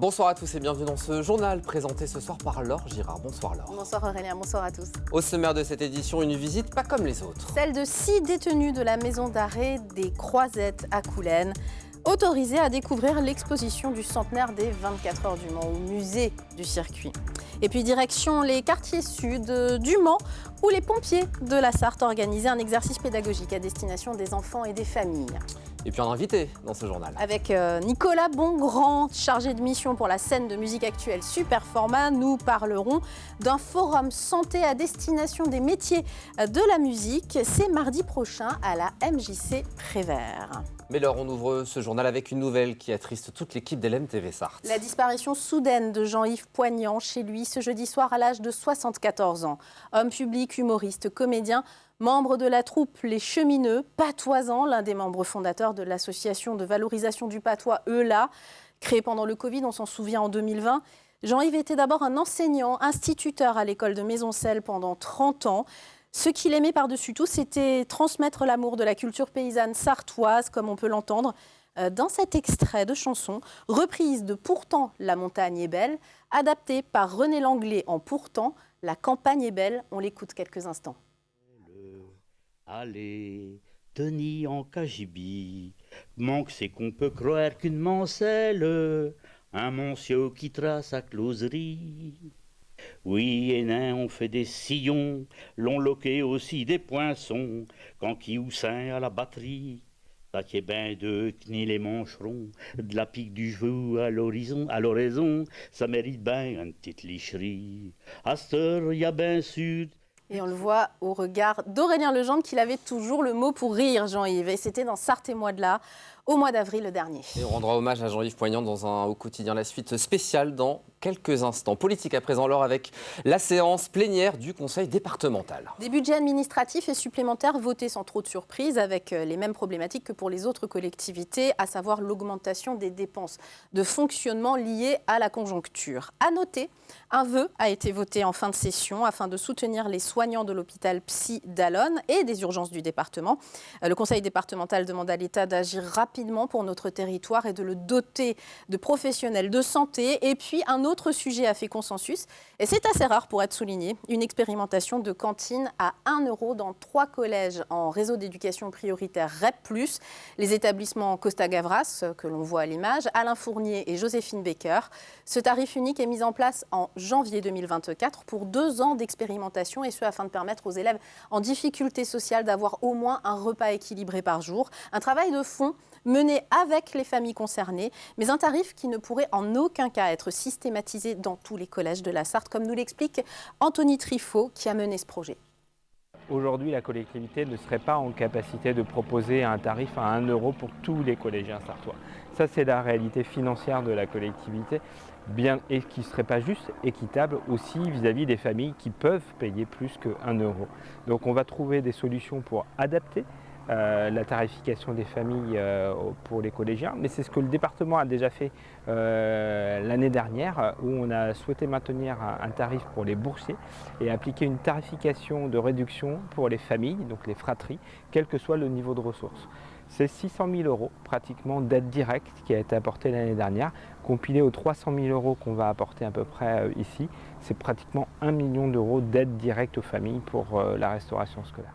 Bonsoir à tous et bienvenue dans ce journal présenté ce soir par Laure Girard. Bonsoir Laure. Bonsoir Aurélien, bonsoir à tous. Au sommaire de cette édition, une visite pas comme les autres. Celle de 6 détenus de la maison d'arrêt des Croisettes à Coulennes, autorisés à découvrir l'exposition du centenaire des 24 heures du Mans au musée du circuit. Et puis direction les quartiers sud du Mans où les pompiers de la Sarthe organisaient un exercice pédagogique à destination des enfants et des familles. Et puis un invité dans ce journal. Avec Nicolas Bongrand, chargé de mission pour la scène de musique actuelle Superformat, nous parlerons d'un forum santé à destination des métiers de la musique. C'est mardi prochain à la MJC Prévert. Mais Laure, on ouvre ce journal avec une nouvelle qui attriste toute l'équipe d'LMTV Sarthe. La disparition soudaine de Jean-Yves Poignant chez lui ce jeudi soir à l'âge de 74 ans. Homme public, humoriste, comédien, membre de la troupe Les Chemineux, patoisant, l'un des membres fondateurs de l'association de valorisation du patois ELA, créée pendant le Covid, on s'en souvient en 2020. Jean-Yves était d'abord un enseignant, instituteur à l'école de Maisoncelles pendant 30 ans. Ce qu'il aimait par-dessus tout, c'était transmettre l'amour de la culture paysanne sartoise, comme on peut l'entendre dans cet extrait de chanson, reprise de Pourtant la montagne est belle, adaptée par René Langlais en Pourtant, la campagne est belle. On l'écoute quelques instants. Allez, Denis en cagibi, manque c'est qu'on peut croire qu'une mancelle, un monsieur quittera sa closerie. Oui, et nain, on fait des sillons, l'on loqué aussi des poinçons, quand qui oussin à la batterie. Ça qui est ben de ni les mancherons, de la pique du jeu à l'horizon, ça mérite ben une petite licherie. À cette heure, y a ben sud. Et on le voit au regard d'Aurélien Legendre qu'il avait toujours le mot pour rire, Jean-Yves. Et c'était dans Sarthe et moi de là, au mois d'avril dernier. Et on rendra hommage à Jean-Yves Poignant dans un Au quotidien la suite spéciale dans quelques instants. Politique à présent, Laure, avec la séance plénière du Conseil départemental. Des budgets administratifs et supplémentaires votés sans trop de surprise, avec les mêmes problématiques que pour les autres collectivités, à savoir l'augmentation des dépenses de fonctionnement liées à la conjoncture. À noter, un vœu a été voté en fin de session afin de soutenir les soignants de l'hôpital Psy d'Allonne et des urgences du département. Le Conseil départemental demande à l'État d'agir rapidement pour notre territoire et de le doter de professionnels de santé. Et puis un autre sujet a fait consensus, et c'est assez rare pour être souligné, une expérimentation de cantine à 1 € dans 3 collèges en réseau d'éducation prioritaire REP+, les établissements Costa Gavras, que l'on voit à l'image, Alain Fournier et Joséphine Baker. Ce tarif unique est mis en place en janvier 2024 pour 2 ans d'expérimentation, et ce afin de permettre aux élèves en difficulté sociale d'avoir au moins un repas équilibré par jour. Un travail de fond mené avec les familles concernées, mais un tarif qui ne pourrait en aucun cas être systématisé dans tous les collèges de la Sarthe, comme nous l'explique Anthony Trifot, qui a mené ce projet. Aujourd'hui, la collectivité ne serait pas en capacité de proposer un tarif à 1 € pour tous les collégiens sartois. Ça, c'est la réalité financière de la collectivité, et qui ne serait pas juste équitable aussi vis-à-vis des familles qui peuvent payer plus que 1 €. Donc on va trouver des solutions pour adapter la tarification des familles pour les collégiens, mais c'est ce que le département a déjà fait l'année dernière, où on a souhaité maintenir un tarif pour les boursiers et appliquer une tarification de réduction pour les familles, donc les fratries, quel que soit le niveau de ressources. C'est 600 000 € pratiquement d'aide directe qui a été apportée l'année dernière, compilé aux 300 000 € qu'on va apporter à peu près ici. C'est pratiquement 1 million d'euros d'aide directe aux familles pour la restauration scolaire.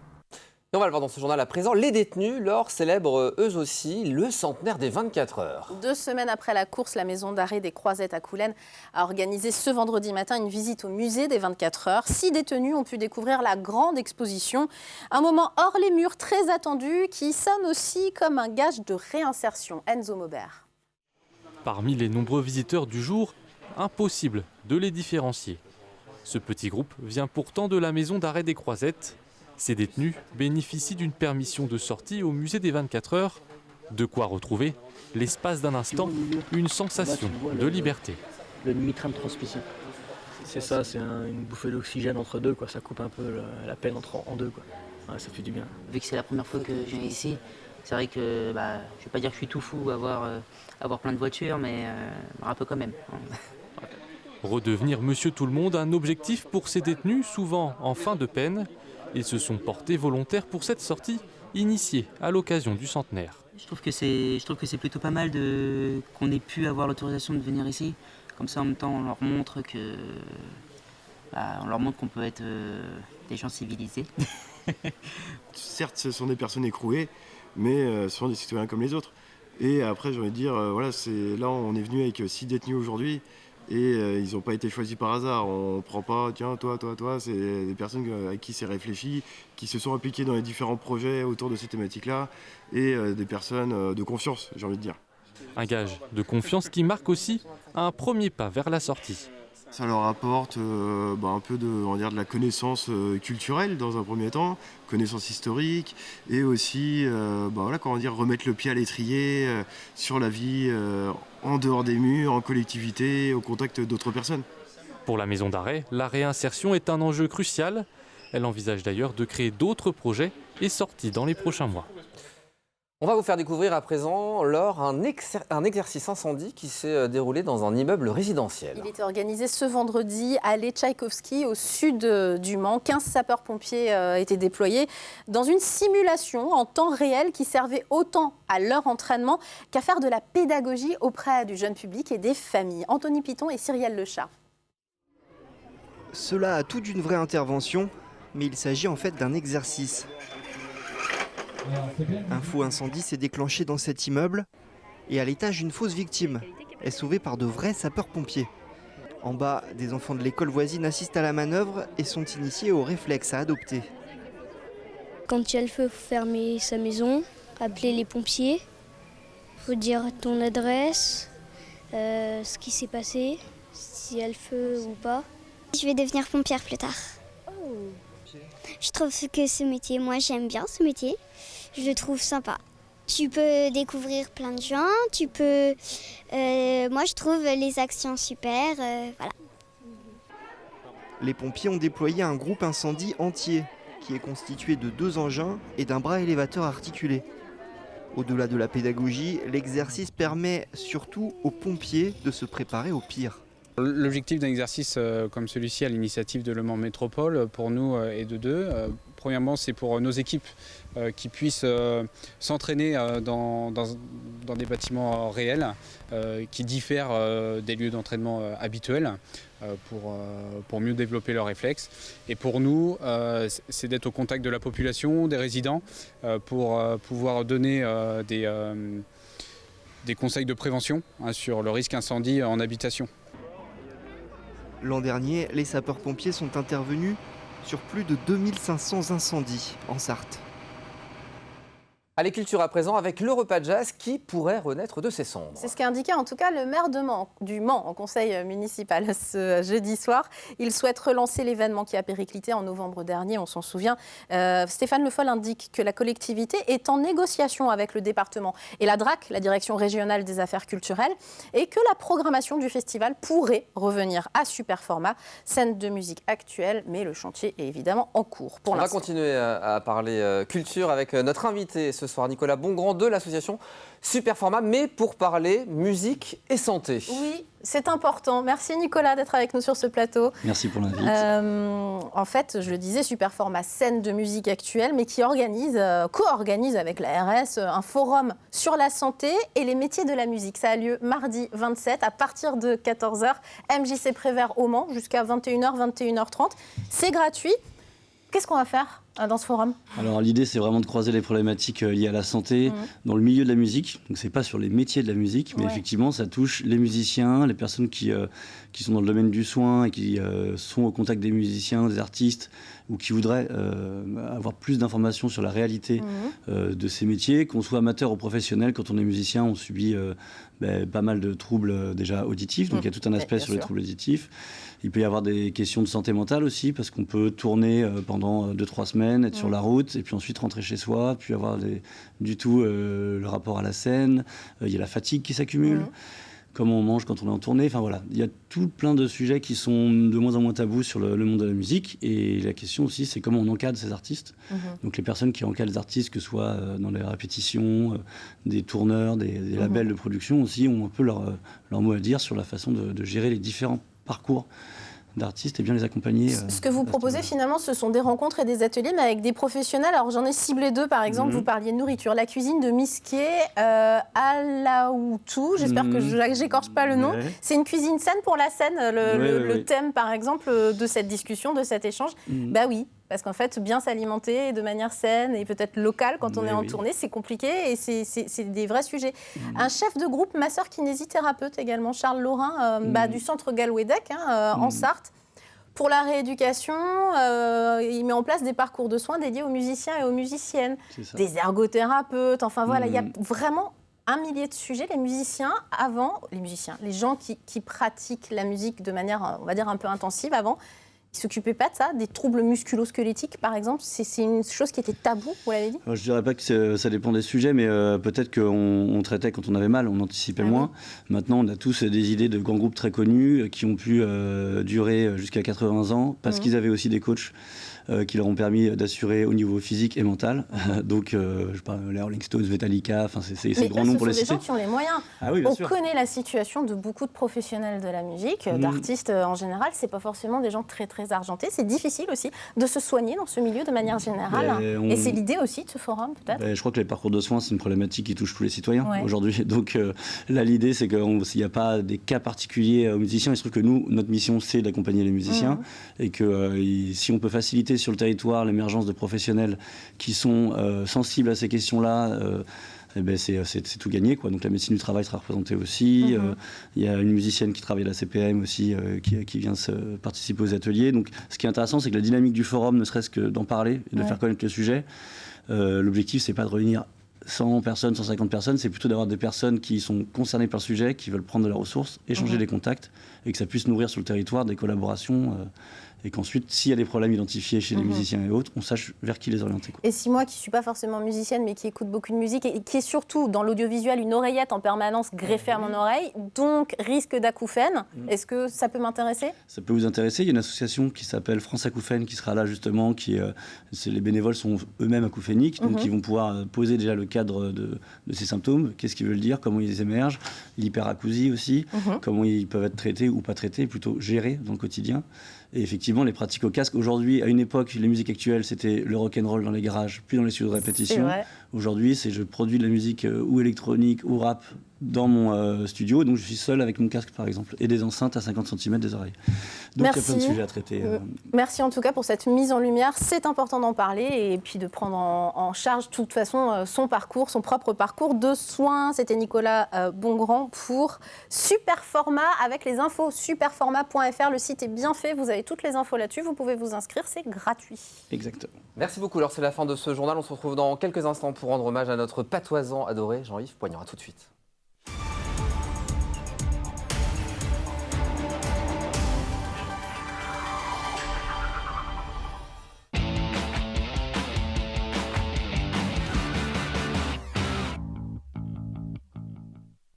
Et on va le voir dans ce journal à présent. Les détenus, Laure, célèbrent eux aussi le centenaire des 24 heures. 2 semaines après la course, la maison d'arrêt des Croisettes à Coulennes a organisé ce vendredi matin une visite au musée des 24 heures. 6 détenus ont pu découvrir la grande exposition. Un moment hors les murs très attendu qui sonne aussi comme un gage de réinsertion. Enzo Maubert. Parmi les nombreux visiteurs du jour, impossible de les différencier. Ce petit groupe vient pourtant de la maison d'arrêt des Croisettes. Ces détenus bénéficient d'une permission de sortie au musée des 24 heures. De quoi retrouver, l'espace d'un instant, une sensation de liberté. Le demi-train de transmission. C'est ça, c'est une bouffée d'oxygène entre deux, quoi. Ça coupe un peu la peine en deux, quoi. Ouais, ça fait du bien. Vu que c'est la première fois que je viens ici, c'est vrai que je vais pas dire que je suis tout fou à avoir plein de voitures, mais un peu quand même. Redevenir monsieur tout le monde, un objectif pour ces détenus, souvent en fin de peine. Ils se sont portés volontaires pour cette sortie, initiée à l'occasion du centenaire. Je trouve que c'est plutôt pas mal qu'on ait pu avoir l'autorisation de venir ici. Comme ça, en même temps, on leur montre qu'on peut être des gens civilisés. Certes, ce sont des personnes écrouées, mais ce sont des citoyens comme les autres. Et après, j'ai envie de dire, voilà, là, on est venu avec 6 détenus aujourd'hui, et ils n'ont pas été choisis par hasard. On ne prend pas, tiens, toi, c'est des personnes à qui c'est réfléchi, qui se sont impliquées dans les différents projets autour de ces thématiques-là, et des personnes de confiance, j'ai envie de dire. Un gage de confiance qui marque aussi un premier pas vers la sortie. Ça leur apporte un peu de la connaissance culturelle dans un premier temps, connaissance historique, et aussi remettre le pied à l'étrier sur la vie en dehors des murs, en collectivité, au contact d'autres personnes. Pour la maison d'arrêt, la réinsertion est un enjeu crucial. Elle envisage d'ailleurs de créer d'autres projets et sorties dans les prochains mois. On va vous faire découvrir à présent, Laure, un exercice incendie qui s'est déroulé dans un immeuble résidentiel. Il était organisé ce vendredi à allée Tchaïkovski, au sud du Mans. 15 sapeurs-pompiers étaient déployés dans une simulation en temps réel qui servait autant à leur entraînement qu'à faire de la pédagogie auprès du jeune public et des familles. Anthony Piton et Cyrielle Lechat. Cela a tout d'une vraie intervention, mais il s'agit en fait d'un exercice. Un faux incendie s'est déclenché dans cet immeuble et à l'étage, une fausse victime est sauvée par de vrais sapeurs-pompiers. En bas, des enfants de l'école voisine assistent à la manœuvre et sont initiés aux réflexes à adopter. Quand il y a le feu, il faut fermer sa maison, appeler les pompiers, il faut dire ton adresse, ce qui s'est passé, s'il y a le feu ou pas. Je vais devenir pompière plus tard. Je trouve que ce métier, moi j'aime bien ce métier, je le trouve sympa. Tu peux découvrir plein de gens, moi je trouve les actions super, voilà. Les pompiers ont déployé un groupe incendie entier qui est constitué de 2 engins et d'un bras élévateur articulé. Au-delà de la pédagogie, l'exercice permet surtout aux pompiers de se préparer au pire. L'objectif d'un exercice comme celui-ci à l'initiative de Le Mans Métropole, pour nous, est de 2. Premièrement, c'est pour nos équipes qui puissent s'entraîner dans des bâtiments réels qui diffèrent des lieux d'entraînement habituels pour mieux développer leurs réflexes. Et pour nous, c'est d'être au contact de la population, des résidents, pour pouvoir donner des conseils de prévention sur le risque incendie en habitation. L'an dernier, les sapeurs-pompiers sont intervenus sur plus de 2500 incendies en Sarthe. Allez, culture à présent avec le repas de jazz qui pourrait renaître de ses cendres. C'est ce qu'a indiqué en tout cas le maire du Mans en conseil municipal ce jeudi soir. Il souhaite relancer l'événement qui a périclité en novembre dernier, on s'en souvient. Stéphane Le Foll indique que la collectivité est en négociation avec le département et la DRAC, la Direction régionale des affaires culturelles, et que la programmation du festival pourrait revenir à super format, scène de musique actuelle, mais le chantier est évidemment en cours pour l'instant. On va continuer à parler culture avec notre invité ce soir, Nicolas Bongrand de l'association Super Format, mais pour parler musique et santé. Oui, c'est important. Merci Nicolas d'être avec nous sur ce plateau. Merci pour l'invite. En fait, je le disais, Super Format, scène de musique actuelle, mais qui co-organise avec l'ARS un forum sur la santé et les métiers de la musique. Ça a lieu mardi 27 à partir de 14h, MJC Prévert au Mans, jusqu'à 21h, 21h30. C'est gratuit. Qu'est-ce qu'on va faire dans ce forum ? Alors l'idée, c'est vraiment de croiser les problématiques liées à la santé dans le milieu de la musique. Donc c'est pas sur les métiers de la musique, mais effectivement ça touche les musiciens, les personnes qui sont dans le domaine du soin et qui sont au contact des musiciens, des artistes, ou qui voudraient avoir plus d'informations sur la réalité de ces métiers, qu'on soit amateur ou professionnel. Quand on est musicien, on subit pas mal de troubles déjà auditifs, donc il y a tout un aspect sur les troubles auditifs. Il peut y avoir des questions de santé mentale aussi, parce qu'on peut tourner pendant 2-3 semaines, être sur la route, et puis ensuite rentrer chez soi, puis avoir le rapport à la scène. Il y a la fatigue qui s'accumule, comment on mange quand on est en tournée. Enfin voilà, il y a tout plein de sujets qui sont de moins en moins tabous sur le monde de la musique. Et la question aussi, c'est comment on encadre ces artistes. Donc les personnes qui encadrent les artistes, que ce soit dans les répétitions, des tourneurs, des labels de production aussi, ont un peu leur mot à dire sur la façon de gérer les différents parcours d'artistes et bien les accompagner. Ce que vous proposez finalement, ce sont des rencontres et des ateliers, mais avec des professionnels. Alors j'en ai ciblé 2, par exemple, vous parliez de nourriture. La cuisine de Misquet Alaoutou, j'espère que j'écorche pas le nom. C'est une cuisine saine pour la Seine, le thème par exemple de cette discussion, de cet échange. Bah oui. Parce qu'en fait, bien s'alimenter de manière saine et peut-être locale quand on est en tournée, c'est compliqué et c'est des vrais sujets. Un chef de groupe, masseur kinésithérapeute également, Charles Laurin, du centre Galway-Dec en Sarthe. Pour la rééducation, il met en place des parcours de soins dédiés aux musiciens et aux musiciennes, des ergothérapeutes, enfin voilà, il y a vraiment un millier de sujets. Les gens qui pratiquent la musique de manière, on va dire, un peu intensive avant, ils ne s'occupaient pas de ça, des troubles musculo-squelettiques par exemple, c'est une chose qui était taboue, vous l'avez dit? Je ne dirais pas que ça dépend des sujets, mais peut-être qu'on traitait quand on avait mal, on anticipait moins. Maintenant, on a tous des idées de grands groupes très connus qui ont pu durer jusqu'à 80 ans, parce qu'ils avaient aussi des coachs qui leur ont permis d'assurer au niveau physique et mental. Donc, je parle les Rolling Stones, Metallica, enfin c'est grand nom pour les citer. Ce sont des gens qui ont les moyens. Ah oui, on connaît la situation de beaucoup de professionnels de la musique, d'artistes en général. C'est pas forcément des gens très très argentés. C'est difficile aussi de se soigner dans ce milieu de manière générale. Et c'est l'idée aussi de ce forum, peut-être. Je crois que les parcours de soins, c'est une problématique qui touche tous les citoyens aujourd'hui. Donc là, l'idée, c'est qu'il n'y a pas des cas particuliers aux musiciens. Il se trouve que nous, notre mission, c'est d'accompagner les musiciens et que si on peut faciliter sur le territoire l'émergence de professionnels qui sont sensibles à ces questions-là, c'est tout gagné, quoi. Donc la médecine du travail sera représentée aussi. Il y a une musicienne qui travaille à la CPM aussi qui vient participer aux ateliers. Donc ce qui est intéressant, c'est que la dynamique du forum, ne serait-ce que d'en parler et de faire connaître le sujet, l'objectif, c'est pas de réunir 100 personnes, 150 personnes, c'est plutôt d'avoir des personnes qui sont concernées par le sujet, qui veulent prendre de la ressource, échanger des contacts et que ça puisse nourrir sur le territoire des collaborations et qu'ensuite, s'il y a des problèmes identifiés chez les musiciens et autres, on sache vers qui les orienter, quoi. Et si moi, qui ne suis pas forcément musicienne, mais qui écoute beaucoup de musique et qui est surtout dans l'audiovisuel une oreillette en permanence greffée à mon oreille, donc risque d'acouphène, est-ce que ça peut m'intéresser? Ça peut vous intéresser. Il y a une association qui s'appelle France Acouphène qui sera là justement, les bénévoles sont eux-mêmes acouphéniques, donc ils vont pouvoir poser déjà le cadre de ces symptômes, qu'est-ce qu'ils veulent dire, comment ils émergent, l'hyperacousie aussi, comment ils peuvent être traités ou pas traités, plutôt gérés dans le quotidien. Et effectivement, les pratiques au casque, aujourd'hui, à une époque, les musiques actuelles, c'était le rock'n'roll dans les garages, puis dans les studios de répétition. Aujourd'hui, je produis de la musique ou électronique ou rap dans mon studio, donc je suis seul avec mon casque, par exemple, et des enceintes à 50 cm des oreilles. Donc il y a plein de sujets à traiter. Merci en tout cas pour cette mise en lumière. C'est important d'en parler et puis de prendre en charge, de toute façon, son parcours, son propre parcours de soins. C'était Nicolas Bongrand pour Superformat avec les infos superformat.fr. Le site est bien fait, vous avez toutes les infos là-dessus, vous pouvez vous inscrire, c'est gratuit. Exactement. Merci beaucoup. Alors c'est la fin de ce journal. On se retrouve dans quelques instants pour rendre hommage à notre patoisant adoré, Jean-Yves Poignant. À tout de suite.